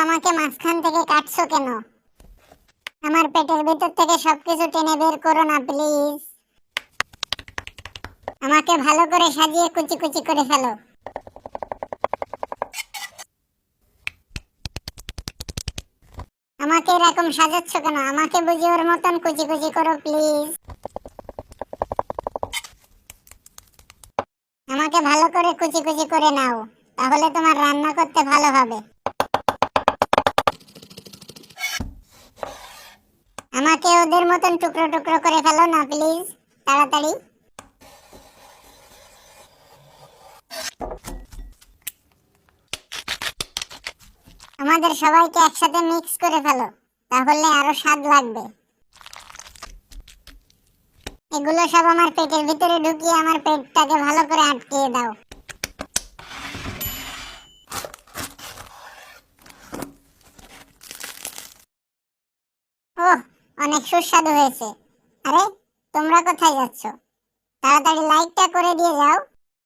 আমাকে মাঝখান থেকে কাটছো কেন? আমার পেটের ভিতর থেকে সবকিছু টেনে বের করো না প্লিজ। আমাকে ভালো করে সাজিয়ে কুচি কুচি করে ফেলো। আমাকে এরকম সাজাচ্ছ কেন? আমাকে বুঝি ওর মতন কুচি কুচি করো প্লিজ। আমাকে ভালো করে কুচি কুচি করে নাও, তাহলে তোমার রান্না করতে ভালো হবে। আমাকে ওদের মতন টুকরো টুকরো করে ফেলো না প্লিজ, তাড়াতাড়ি। আমাদের সবাইকে একসাথে মিক্স করে ফেলো, তাহলে আরো স্বাদ লাগবে। এগুলো সব আমার পেটের ভিতরে ঢুকিয়ে আমার পেটটাকে ভালো করে আটকিয়ে দাও। ওহ, অনেক সুস্বাদু হয়েছে। আরে তোমরা কোথায় যাচ্ছ? তাড়াতাড়ি লাইকটা করে দিয়ে যাও।